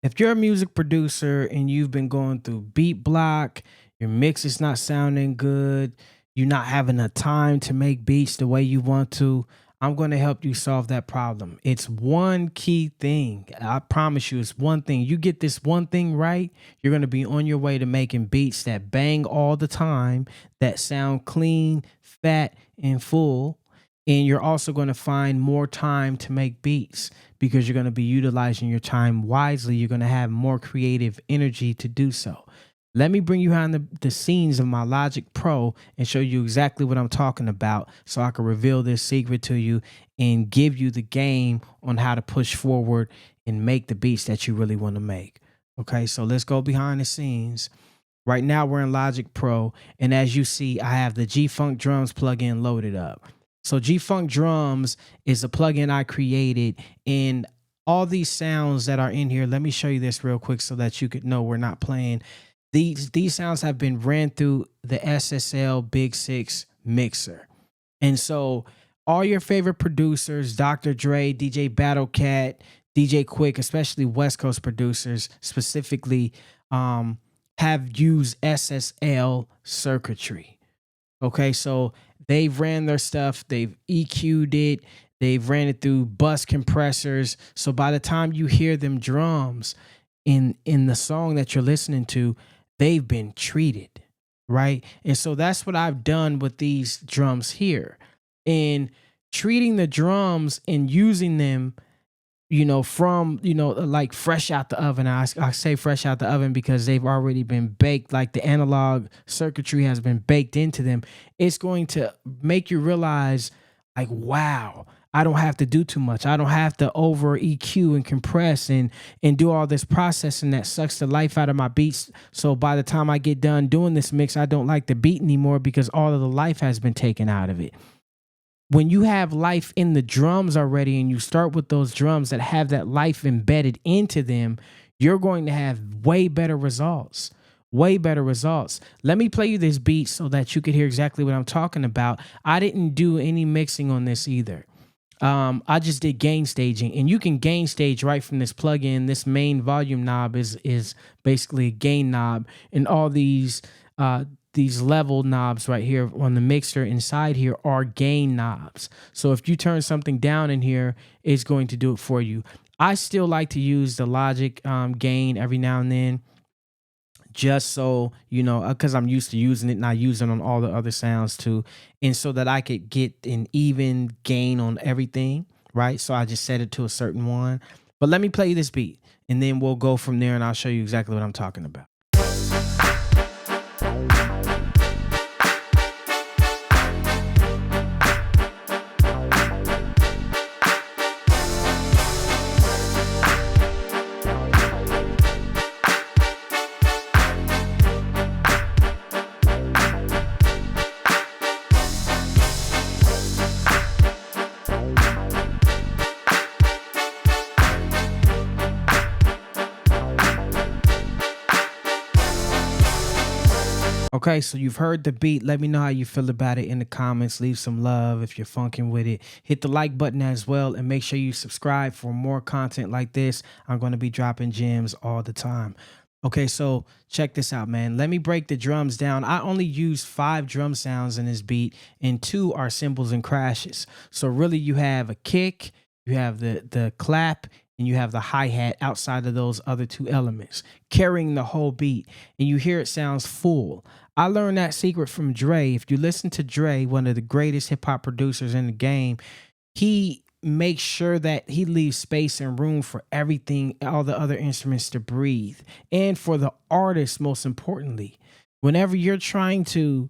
If you're a music producer and you've been going through beat block, your mix is not sounding good, you're not having the time to make beats the way you want to, I'm going to help you solve that problem. It's one key thing. I promise you, it's one thing. You get this one thing right, you're going to be on your way to making beats that bang all the time, that sound clean, fat, and full. And you're also going to find more time to make beats because you're going to be utilizing your time wisely. You're going to have more creative energy to do so. Let me bring you behind the scenes of my Logic Pro and show you exactly what I'm talking about so I can reveal this secret to you and give you the game on how to push forward and make the beats that you really want to make. Okay, so let's go behind the scenes. Right now we're in Logic Pro, and as you see, I have the G-Funk Drums plugin loaded up. So G-Funk Drums is a plugin I created, and all these sounds that are in here, let me show you this real quick so that you could know we're not playing. These sounds have been ran through the SSL Big 6 mixer. And so all your favorite producers, Dr. Dre, DJ Battlecat, DJ Quick, especially West Coast producers specifically, have used SSL circuitry. Okay, so they've ran their stuff, they've EQ'd it, they've ran it through bus compressors. So by the time you hear them drums in the song that you're listening to, they've been treated, right? And so that's what I've done with these drums here. And treating the drums and using them, from, like fresh out the oven. I say fresh out the oven because they've already been baked, like the analog circuitry has been baked into them. It's going to make you realize, like, wow, I don't have to do too much. I don't have to over EQ and compress and do all this processing that sucks the life out of my beats. So by the time I get done doing this mix, I don't like the beat anymore because all of the life has been taken out of it. When you have life in the drums already and you start with those drums that have that life embedded into them, you're going to have way better results. Way better results. Let me play you this beat so that you can hear exactly what I'm talking about. I didn't do any mixing on this either. I just did gain staging, and you can gain stage right from this plugin. This main volume knob is basically a gain knob, and all these level knobs right here on the mixer inside here are gain knobs. So if you turn something down in here, it's going to do it for you. I still like to use the Logic gain every now and then, just so, because I'm used to using it and I use it on all the other sounds too. And so that I could get an even gain on everything, right? So I just set it to a certain one. But let me play you this beat and then we'll go from there and I'll show you exactly what I'm talking about. Okay, so you've heard the beat. Let me know how you feel about it in the comments. Leave some love if you're funking with it. Hit the like button as well, and make sure you subscribe for more content like this. I'm going to be dropping gems all the time. Okay, so check this out, man. Let me break the drums down. I only use 5 drum sounds in this beat, and 2 are cymbals and crashes. So really you have a kick, you have the clap, and you have the hi-hat outside of those other 2 elements, carrying the whole beat, and you hear it sounds full. I learned that secret from Dre. If you listen to Dre, one of the greatest hip-hop producers in the game, he makes sure that he leaves space and room for everything, all the other instruments to breathe, and for the artist, most importantly. Whenever you're trying to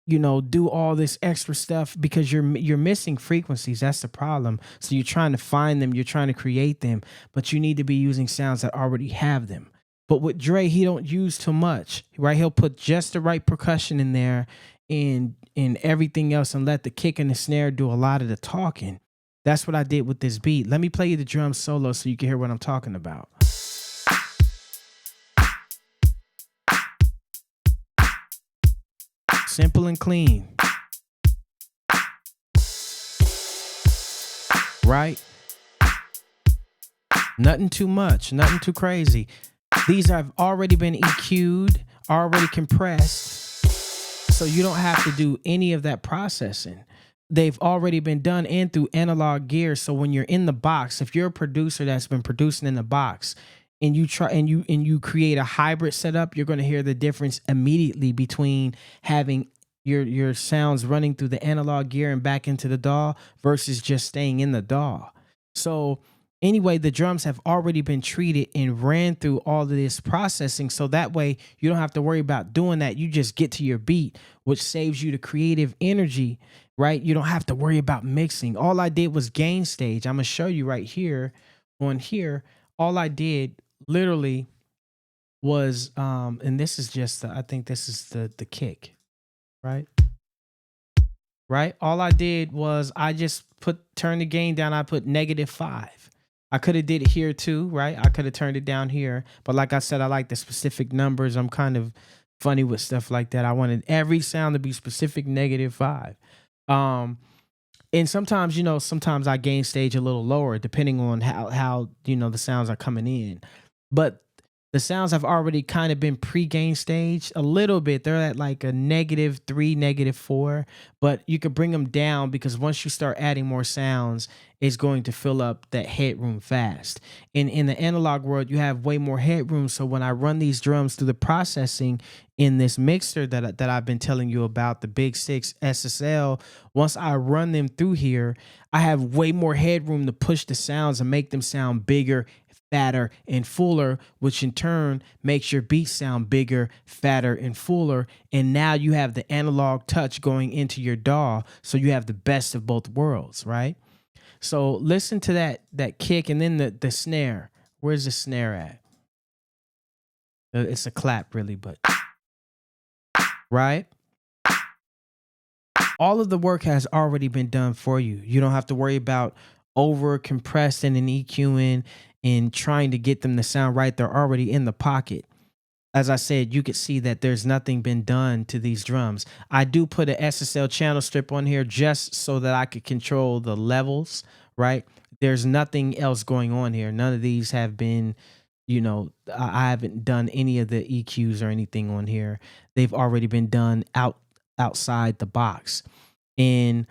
do all this extra stuff because you're missing frequencies. That's the problem. So you're trying to find them, you're trying to create them, but you need to be using sounds that already have them. But with Dre, he don't use too much, right? He'll put just the right percussion in there and everything else and let the kick and the snare do a lot of the talking. That's what I did with this beat. Let me play you the drum solo so you can hear what I'm talking about. Simple and clean. Right? Nothing too much, nothing too crazy. These have already been EQ'd, already compressed, so you don't have to do any of that processing. They've already been done and through analog gear. So when you're in the box, if you're a producer that's been producing in the box and you try and you create a hybrid setup, you're going to hear the difference immediately between having your sounds running through the analog gear and back into the DAW versus just staying in the DAW. So anyway, the drums have already been treated and ran through all of this processing. So that way you don't have to worry about doing that. You just get to your beat, which saves you the creative energy, right? You don't have to worry about mixing. All I did was gain stage. I'm going to show you right here on here. All I did literally was, and this is just, I think this is the kick, right? Right. All I did was I just turn the gain down. I put -5. I could have did it here too, right? I could have turned it down here, but like I said, I like the specific numbers. I'm kind of funny with stuff like that. I wanted every sound to be specific -5. Um, and sometimes, sometimes I gain stage a little lower depending on how the sounds are coming in. But the sounds have already kind of been pre-gain stage a little bit. They're at like a -3, -4, but you could bring them down because once you start adding more sounds, it's going to fill up that headroom fast. And in the analog world, you have way more headroom. So when I run these drums through the processing in this mixer that I've been telling you about, the Big Six SSL, once I run them through here, I have way more headroom to push the sounds and make them sound bigger, fatter, and fuller, which in turn makes your beats sound bigger, fatter, and fuller. And now you have the analog touch going into your DAW, so you have the best of both worlds, right? So listen to that kick, and then the snare. Where's the snare at? It's a clap, really, but right. All of the work has already been done for you. You don't have to worry about over compressing and EQing and trying to get them to sound right. They're already in the pocket. As I said, you could see that there's nothing been done to these drums. I do put an SSL channel strip on here just so that I could control the levels, right? There's nothing else going on here. None of these have been, I haven't done any of the EQs or anything on here. They've already been done outside the box. And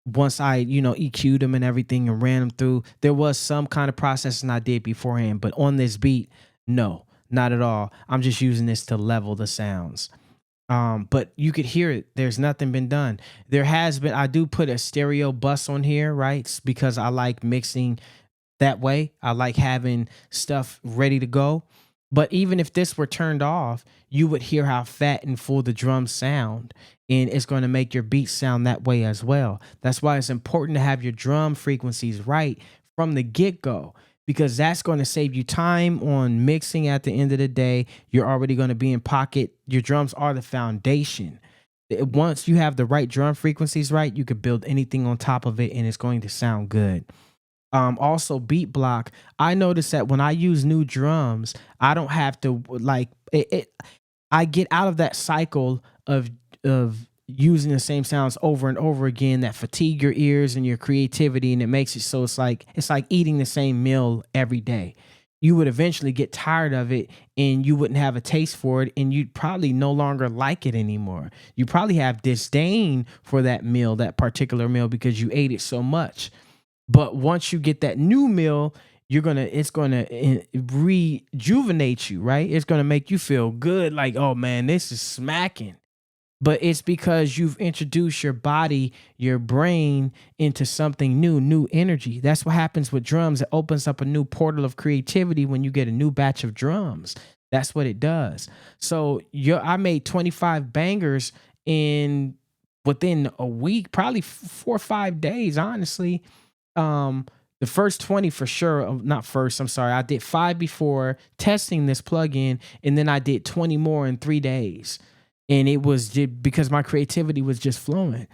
once I, EQ'd them and everything and ran them through, there was some kind of processing I did beforehand. But on this beat, no, not at all. I'm just using this to level the sounds. But you could hear it. There's nothing been done. I do put a stereo bus on here, right? It's because I like mixing that way. I like having stuff ready to go. But even if this were turned off, you would hear how fat and full the drums sound. And it's going to make your beats sound that way as well. That's why it's important to have your drum frequencies right from the get-go, because that's going to save you time on mixing at the end of the day. You're already going to be in pocket. Your drums are the foundation. Once you have the right drum frequencies right, you could build anything on top of it and it's going to sound good. Also beat block. I noticed that when I use new drums, I don't have to I get out of that cycle of using the same sounds over and over again that fatigue your ears and your creativity, and it makes it so it's like eating the same meal every day. You would eventually get tired of it and you wouldn't have a taste for it, and you'd probably no longer like it anymore. You probably have disdain for that meal, that particular meal, because you ate it so much. But once you get that new meal, it's gonna rejuvenate you, right? It's gonna make you feel good, like, oh man, this is smacking. But it's because you've introduced your body, your brain into something new energy. That's what happens with drums. It opens up a new portal of creativity when you get a new batch of drums. That's what it does. So I made 25 bangers within a week, probably 4 or 5 days, honestly. The first 20 for sure, not first, I'm sorry. I did 5 before testing this plugin, and then I did 20 more in 3 days. And it was just because my creativity was just flowing.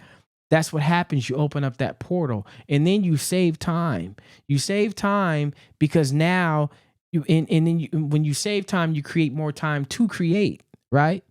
That's what happens. You open up that portal, and then you save time. You save time because now when you save time, you create more time to create, right?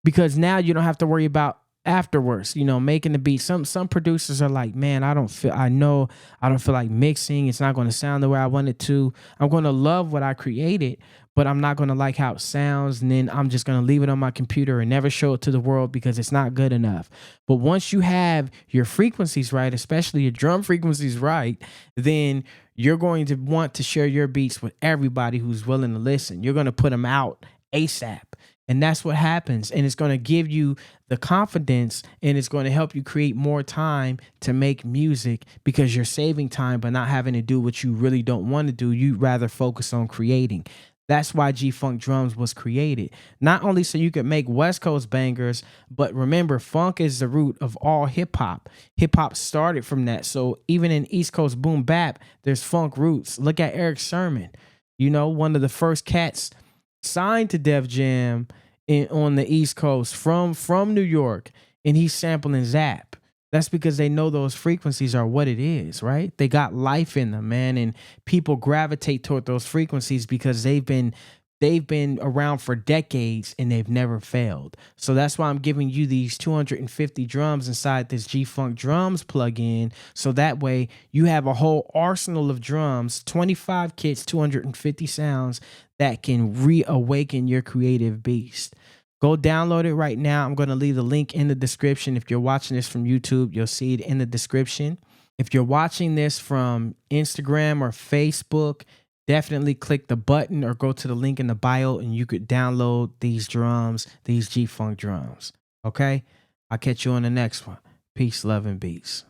Because now you don't have to worry about afterwards, making the beat. Some producers are like, man, I don't feel like mixing. It's not going to sound the way I want it to. I'm going to love what I created, but I'm not going to like how it sounds. And then I'm just going to leave it on my computer and never show it to the world because it's not good enough. But once you have your frequencies right, especially your drum frequencies right, then you're going to want to share your beats with everybody who's willing to listen. You're going to put them out ASAP. And that's what happens. And it's going to give you the confidence, and it's going to help you create more time to make music because you're saving time by not having to do what you really don't want to do. You rather focus on creating. That's why G-Funk Drums was created. Not only so you could make West Coast bangers, but remember, funk is the root of all hip hop. Hip hop started from that. So even in East Coast boom bap, there's funk roots. Look at Eric Sermon, one of the first cats signed to Def Jam on the East Coast from New York, and he's sampling Zap. That's because they know those frequencies are what it is, right? They got life in them, man, and people gravitate toward those frequencies because they've been around for decades and they've never failed. So that's why I'm giving you these 250 drums inside this G-Funk Drums plugin. So that way you have a whole arsenal of drums, 25 kits, 250 sounds that can reawaken your creative beast. Go download it right now. I'm going to leave the link in the description. If you're watching this from YouTube, you'll see it in the description. If you're watching this from Instagram or Facebook, definitely click the button or go to the link in the bio and you could download these drums, these G-Funk drums. Okay? I'll catch you on the next one. Peace, love, and beats.